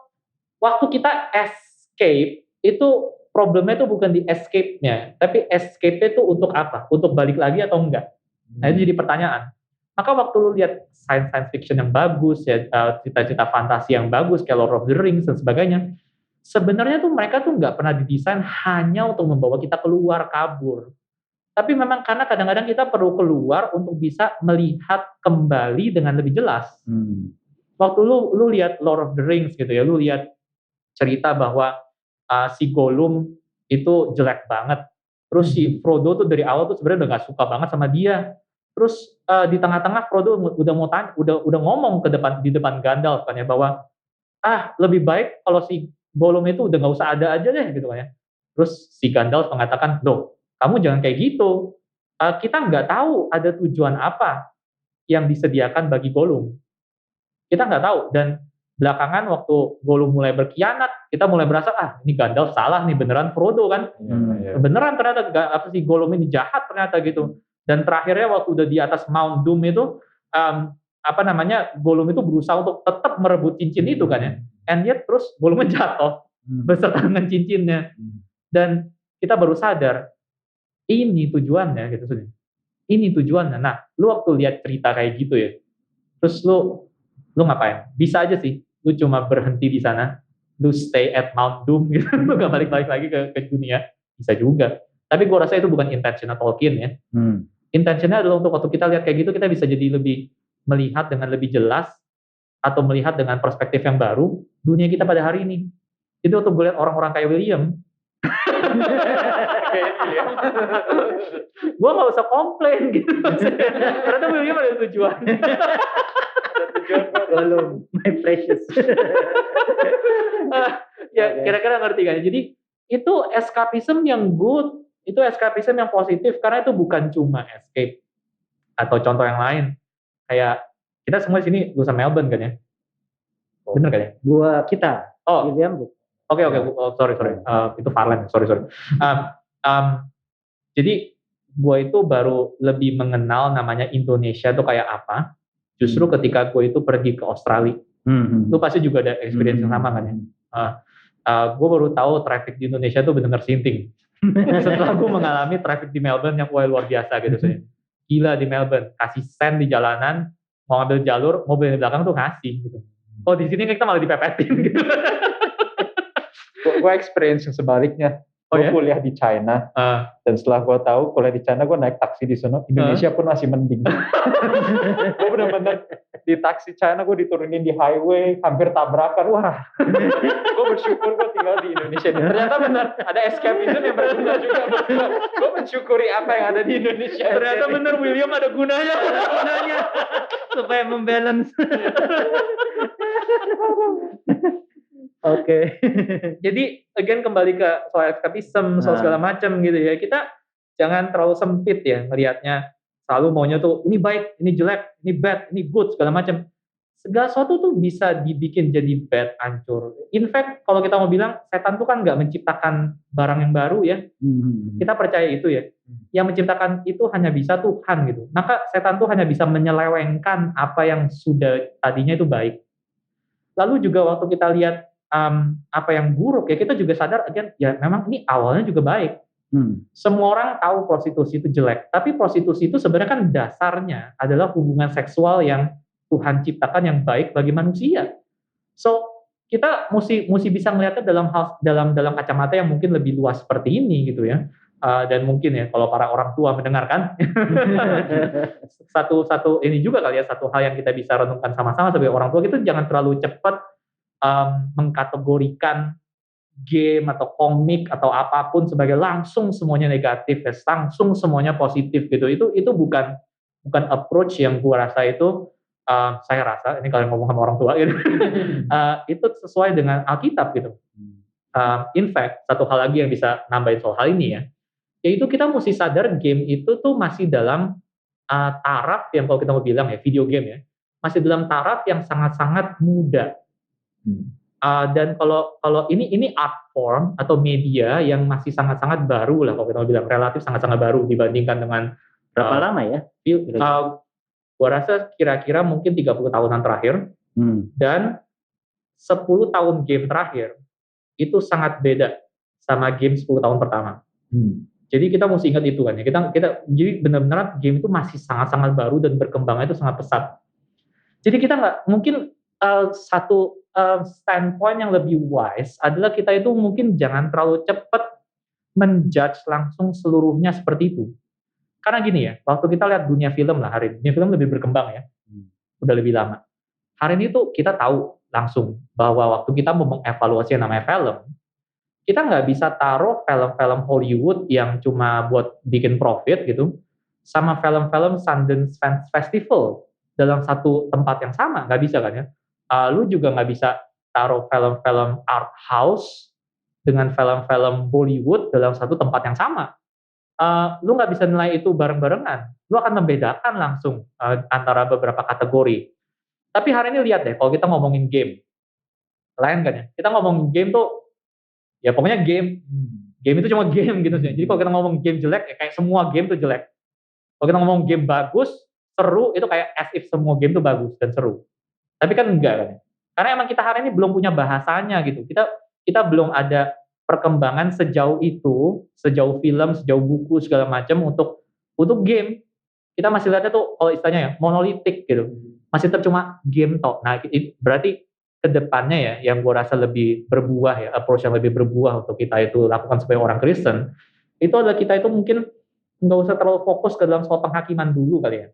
waktu kita escape, itu problemnya itu bukan di escape-nya, tapi escape-nya itu untuk apa? Untuk balik lagi atau enggak? Nah, itu jadi pertanyaan. Maka waktu lu lihat science fiction yang bagus, ya cita-cita fantasi yang bagus, kayak Lord of the Rings dan sebagainya, sebenarnya tuh mereka tuh nggak pernah didesain hanya untuk membawa kita keluar kabur. Tapi memang karena kadang-kadang kita perlu keluar untuk bisa melihat kembali dengan lebih jelas. Waktu lu lihat Lord of the Rings gitu ya, lu lihat cerita bahwa si Gollum itu jelek banget. Terus si Frodo tuh dari awal tuh sebenarnya udah gak suka banget sama dia. Terus di tengah-tengah Frodo udah mau tanya, udah ngomong di depan Gandalf kan ya, bahwa lebih baik kalau si Gollum itu udah gak usah ada aja deh gitu kan ya. Terus si Gandalf mengatakan, loh kamu jangan kayak gitu. Kita nggak tahu ada tujuan apa yang disediakan bagi Gollum. Kita nggak tahu. Dan belakangan waktu Gollum mulai berkhianat, kita mulai berasa ini Gandalf salah nih, beneran Frodo kan. Beneran ternyata si Gollum ini jahat ternyata gitu. Dan terakhirnya waktu udah di atas Mount Doom itu Gollum itu berusaha untuk tetap merebut cincin itu kan ya. And yet terus Gollum jatuh beserta dengan cincinnya. Dan kita baru sadar ini tujuannya gitu sudah. Ini tujuannya. Nah, lu waktu lihat cerita kayak gitu ya. Terus lu ngapain? Bisa aja sih, lu cuma berhenti di sana, lu stay at Mount Doom gitu, lu gak balik lagi ke dunia, bisa juga. Tapi gue rasa itu bukan intention Tolkien ya. Intentionnya adalah untuk waktu kita lihat kayak gitu, kita bisa jadi lebih melihat dengan lebih jelas, atau melihat dengan perspektif yang baru, dunia kita pada hari ini. Itu untuk gue lihat orang-orang kayak William, gue gak usah komplain gitu. Ternyata William ada tujuan. Belum, my precious. Kira-kira ngerti kan? Jadi itu escapism yang good, itu escapism yang positif, karena itu bukan cuma escape. Atau contoh yang lain, kayak kita semua di sini lulusan Melbourne kan ya? Bener kan ya? Kita. William. Oke, sorry. Itu Farland, sorry. Um, um, jadi gue itu baru lebih mengenal namanya Indonesia itu kayak apa. Justru ketika gue itu pergi ke Australia, lu pasti juga ada experience yang sama kan ya. Gue baru tahu traffic di Indonesia tuh benar-benar sinting. Setelah gue mengalami traffic di Melbourne yang luar biasa gitu sih. Gila di Melbourne, kasih sen di jalanan, mau ambil jalur, mobil di belakang tuh ngasih gitu. Oh di sini kita malah dipepetin gitu. Gue experience yang sebaliknya. Oh Gue ya? kuliah di China, dan setelah gue tahu kuliah di China, gue naik taksi di sana. Indonesia pun masih mending. Gue benar-benar di taksi China, gue diturunin di highway, hampir tabrakan. Wah, gue bersyukur gue tinggal di Indonesia. Ternyata benar ada escapism yang berguna juga. Gue mensyukuri apa yang ada di Indonesia. Ternyata benar William ada gunanya. Supaya membalance. Oke. Jadi again kembali ke soal escapism, soal segala macam gitu ya. Kita jangan terlalu sempit ya melihatnya. Selalu maunya tuh ini baik, ini jelek, ini bad, ini good segala macam. Segala sesuatu tuh bisa dibikin jadi bad, hancur. In fact, kalau kita mau bilang setan tuh kan nggak menciptakan barang yang baru ya. Kita percaya itu ya. Yang menciptakan itu hanya bisa Tuhan gitu. Maka setan tuh hanya bisa menyelewengkan apa yang sudah tadinya itu baik. Lalu juga waktu kita lihat apa yang buruk ya kita juga sadar again ya memang ini awalnya juga baik. Semua orang tahu prostitusi itu jelek, tapi prostitusi itu sebenarnya kan dasarnya adalah hubungan seksual yang Tuhan ciptakan yang baik bagi manusia. So kita mesti bisa melihatnya dalam kacamata yang mungkin lebih luas seperti ini gitu ya. Dan mungkin ya kalau para orang tua mendengarkan satu ini juga kali ya, satu hal yang kita bisa renungkan sama-sama sebagai orang tua, kita jangan terlalu cepat mengkategorikan game atau komik atau apapun sebagai langsung semuanya negatif ya, langsung semuanya positif gitu. Itu bukan approach yang gua rasa itu saya rasa ini kalau ngomong sama orang tua gitu. Itu sesuai dengan Alkitab gitu. In fact, satu hal lagi yang bisa nambahin soal hal ini ya, yaitu kita mesti sadar game itu tuh masih dalam taraf yang kalau kita mau bilang ya video game ya, masih dalam taraf yang sangat-sangat muda. Dan kalau ini art form atau media yang masih sangat-sangat baru lah kalau kita mau bilang, relatif sangat-sangat baru dibandingkan dengan berapa lama ya? Gua rasa kira-kira mungkin 30 tahunan terakhir, dan 10 tahun game terakhir itu sangat beda sama game 10 tahun pertama. Jadi kita mesti ingat itu kan ya. Kita jadi benar-benar game itu masih sangat-sangat baru dan berkembangnya itu sangat pesat. Jadi kita nggak mungkin satu standpoint yang lebih wise adalah kita itu mungkin jangan terlalu cepat menjudge langsung seluruhnya seperti itu. Karena gini ya, waktu kita lihat dunia film lah hari ini, dunia film lebih berkembang ya, udah lebih lama. Hari ini tuh kita tahu langsung bahwa waktu kita mau mengevaluasi yang namanya film, kita nggak bisa taruh film-film Hollywood yang cuma buat bikin profit gitu, sama film-film Sundance Festival dalam satu tempat yang sama, nggak bisa kan ya. Lu juga nggak bisa taruh film-film art house dengan film-film Bollywood dalam satu tempat yang sama. Lu nggak bisa nilai itu bareng-barengan. Lu akan membedakan langsung antara beberapa kategori. Tapi hari ini lihat deh, kalau kita ngomongin game, lain kan ya. Kita ngomongin game tuh, ya pokoknya game itu cuma game gitu sih. Jadi kalau kita ngomong game jelek, ya kayak semua game tuh jelek. Kalau kita ngomong game bagus, seru, itu kayak as if semua game tuh bagus dan seru. Tapi kan enggak kan. Karena emang kita hari ini belum punya bahasanya gitu. Kita belum ada perkembangan sejauh itu, sejauh film, sejauh buku segala macam untuk game. Kita masih lihatnya tuh kalau istilahnya ya monolitik gitu. Masih tetap cuma game toh. Nah, berarti kedepannya ya yang gue rasa lebih berbuah ya, approach yang lebih berbuah untuk kita itu lakukan sebagai orang Kristen, itu adalah kita itu mungkin nggak usah terlalu fokus ke dalam soal penghakiman dulu kali ya.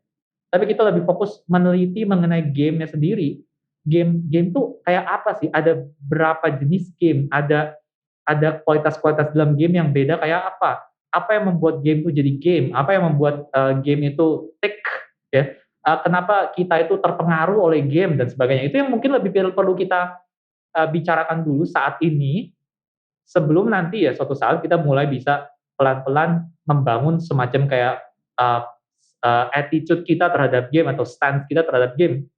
Tapi kita lebih fokus meneliti mengenai gamenya sendiri. Game tuh kayak apa sih? Ada berapa jenis game? Ada kualitas-kualitas dalam game yang beda kayak apa? Apa yang membuat game itu jadi game? Apa yang membuat game itu tick? Ya? Kenapa kita itu terpengaruh oleh game dan sebagainya? Itu yang mungkin lebih perlu kita bicarakan dulu saat ini, sebelum nanti ya suatu saat kita mulai bisa pelan-pelan membangun semacam kayak attitude kita terhadap game atau stance kita terhadap game.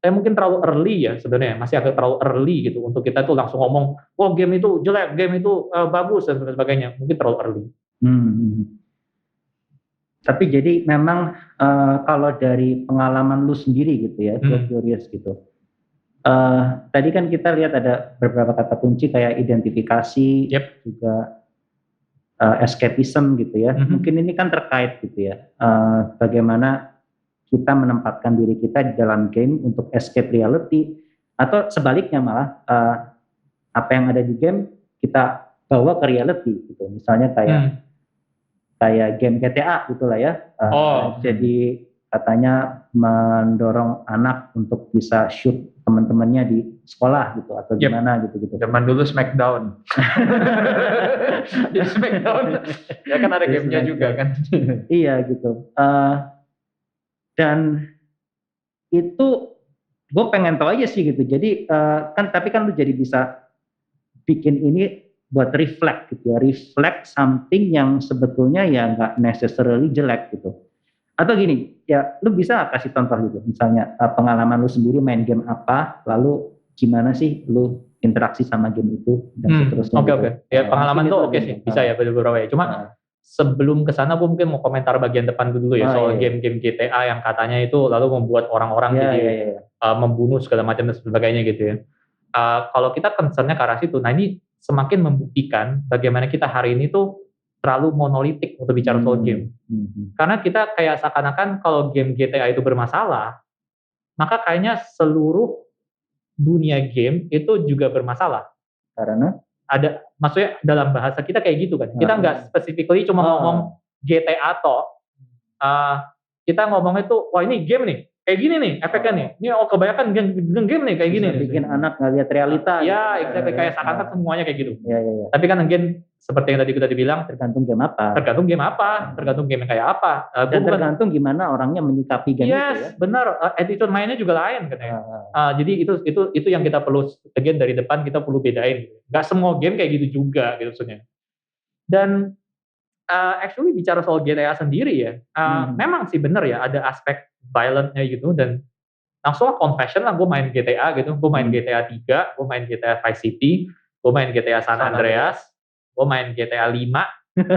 saya mungkin terlalu early ya sebenarnya, masih agak terlalu early gitu untuk kita tuh langsung ngomong, oh game itu jelek, game itu bagus dan sebagainya, mungkin terlalu early. Tapi jadi memang kalau dari pengalaman lu sendiri gitu ya, gue curious gitu. Tadi kan kita lihat ada beberapa kata kunci kayak identifikasi, juga escapism gitu ya. Mungkin ini kan terkait gitu ya. Bagaimana kita menempatkan diri kita di dalam game untuk escape reality, atau sebaliknya malah apa yang ada di game kita bawa ke reality gitu. Misalnya kayak game GTA gitulah ya. Jadi katanya mendorong anak untuk bisa shoot teman-temannya di sekolah gitu atau gimana gitu. Zaman dulu Smackdown. Jadi Smackdown ya kan ada gamenya juga kan. Iya gitu. Dan itu gue pengen tahu aja sih gitu. Jadi tapi kan lu jadi bisa bikin ini buat reflect gitu ya, reflect something yang sebetulnya ya nggak necessarily jelek gitu. Atau gini, ya lu bisa kasih contoh gitu, misalnya pengalaman lu sendiri main game apa, lalu gimana sih lu interaksi sama game itu dan seterusnya. Oke. Ya pengalaman tuh oke sih, bisa ya beberapa ya. Cuma sebelum kesana gue mungkin mau komentar bagian depan dulu ya soal game-game GTA yang katanya itu lalu membuat orang-orang membunuh segala macam dan sebagainya gitu ya. Kalau kita concernnya ke arah situ, nah ini semakin membuktikan bagaimana kita hari ini tuh terlalu monolitik untuk bicara soal game. Karena kita kayak seakan-akan kalau game GTA itu bermasalah, maka kayaknya seluruh dunia game itu juga bermasalah. Karena maksudnya dalam bahasa kita kayak gitu kan. Kita nggak specifically cuma ngomong GTA toh. Kita ngomongnya tuh, wah ini game nih, kayak gini nih efeknya nih. Ini kebanyakan game nih kayak gini. Bikin anak nggak lihat realita. Ya, exactly kayak seakan-akan semuanya kayak gitu. Tapi kan again seperti yang tadi kita dibilang, tergantung game apa, tergantung game yang kayak apa. Dan tergantung gimana orangnya menyikapi game itu ya. Benar. Attitude mainnya juga lain kan ya. Jadi itu yang kita perlu again dari depan kita perlu bedain. Gak semua game kayak gitu juga gitu maksudnya. Dan actually bicara soal GTA sendiri ya, memang sih benar ya ada aspek violent-nya gitu dan langsung confession lah gue main GTA gitu, gue main GTA 3, gue main GTA Vice City, gue main GTA San Andreas, gue main GTA 5,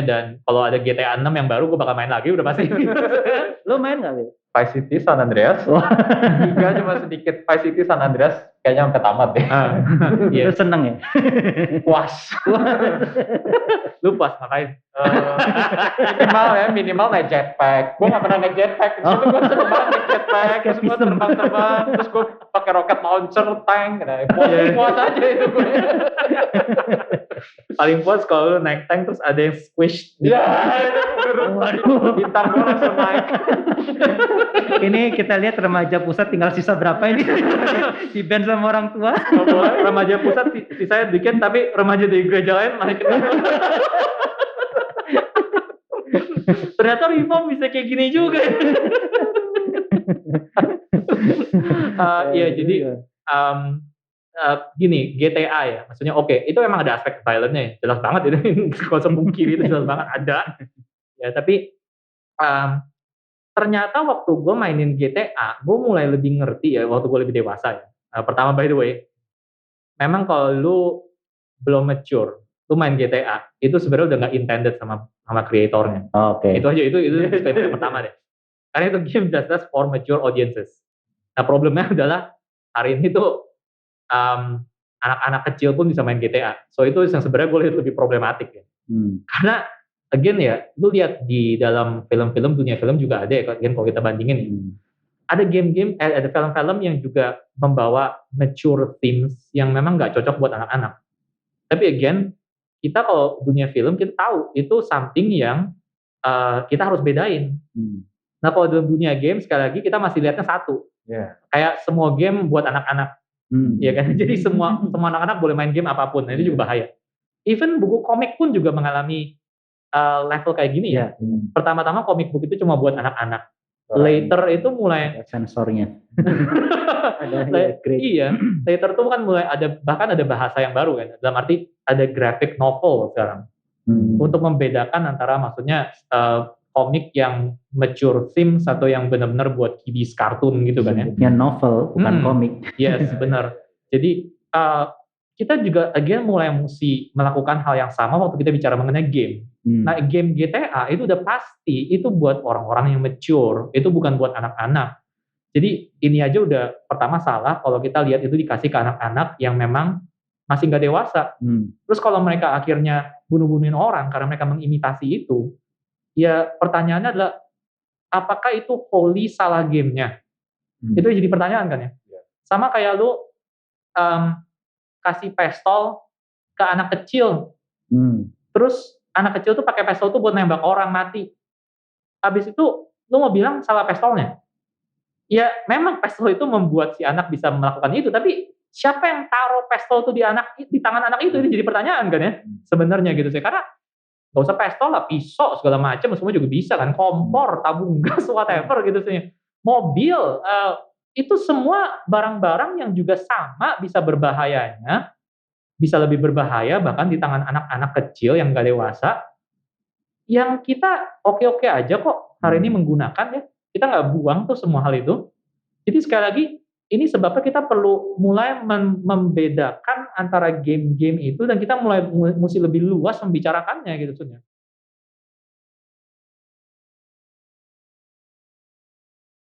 dan kalau ada GTA 6 yang baru gue bakal main lagi udah pasti. Lo main nggak Wil? Vice City, San Andreas, 3 cuma sedikit. Vice City, San Andreas kayaknya sampai tamat deh. Lu seneng ya? Puas. Lu puas ngapain? Minimal naik jetpack. Gue nggak pernah naik jetpack. Itu gue seneng banget naik jetpack. Terus gue terbang. Terus gue pakai rocket launcher, tank. Puas aja itu gue. Paling puas kalau lu naik tank terus ada yang squish. Bintang gue langsung naik. Ini kita lihat remaja pusat tinggal sisa berapa ini? Di band sama orang tua. Remaja pusat sisanya dikit, tapi remaja di gereja lain naik. Ternyata reform bisa kayak gini juga. Jadi gini, GTA ya, maksudnya oke, itu emang ada aspek violence-nya, jelas banget itu, kalau sepungkiri itu jelas banget ada. Ya tapi ternyata waktu gue mainin GTA, gue mulai lebih ngerti ya, waktu gue lebih dewasa ya. Pertama by the way, memang kalau lu belum mature, lu main GTA, itu sebenarnya udah nggak intended sama kreatornya. Itu aja, itu yang pertama deh. Karena itu game just for mature audiences. Nah problemnya adalah hari ini tuh anak-anak kecil pun bisa main GTA. So itu yang sebenarnya gue lihat lebih problematik ya. Karena again ya, lu lihat di dalam film-film, dunia film juga ada ya, again kalau kita bandingin ya. Ada game-game, ada film-film yang juga membawa mature themes yang memang nggak cocok buat anak-anak. Tapi again, kita kalau dunia film, kita tahu itu something yang kita harus bedain. Nah kalau dalam dunia game, sekali lagi kita masih lihatnya satu. Kayak semua game buat anak-anak. Ya kan? Jadi semua anak-anak boleh main game apapun, nah, itu juga bahaya. Even buku komik pun juga mengalami level kayak gini ya. Pertama-tama komik book itu cuma buat anak-anak. Later itu mulai sensornya. Later itu kan mulai bahkan ada bahasa yang baru kan. Dalam arti ada graphic novel sekarang. Untuk membedakan antara maksudnya komik yang mature themes atau yang benar-benar buat kiddies kartun gitu kan ya. Bentuknya novel, bukan komik. Yes, benar. Jadi kita juga again mulai mesti melakukan hal yang sama waktu kita bicara mengenai game. Nah, game GTA itu udah pasti itu buat orang-orang yang mature, itu bukan buat anak-anak. Jadi ini aja udah pertama salah kalau kita lihat itu dikasih ke anak-anak yang memang masih nggak dewasa. Terus kalau mereka akhirnya bunuh-bunuhin orang karena mereka mengimitasi itu, ya pertanyaannya adalah apakah itu wholly salah gamenya? Itu jadi pertanyaan kan ya. Sama kayak lu kasih pistol ke anak kecil, terus anak kecil tuh pakai pistol tuh buat nembak orang mati. Habis itu lu mau bilang salah pistolnya? Ya memang pistol itu membuat si anak bisa melakukan itu, tapi siapa yang taruh pistol itu di tangan anak itu? Ini jadi pertanyaan kan ya, sebenarnya gitu sih. Karena nggak usah pistol lah, pisau segala macam semua juga bisa kan, kompor, tabung gas, whatever gitu sih. Mobil, itu semua barang-barang yang juga sama bisa berbahayanya, bisa lebih berbahaya bahkan di tangan anak-anak kecil yang nggak dewasa, yang kita oke-oke aja kok hari ini menggunakan ya. Kita nggak buang tuh semua hal itu. Jadi sekali lagi, ini sebabnya kita perlu mulai membedakan antara game-game itu dan kita mulai mesti lebih luas membicarakannya gitu sebenarnya.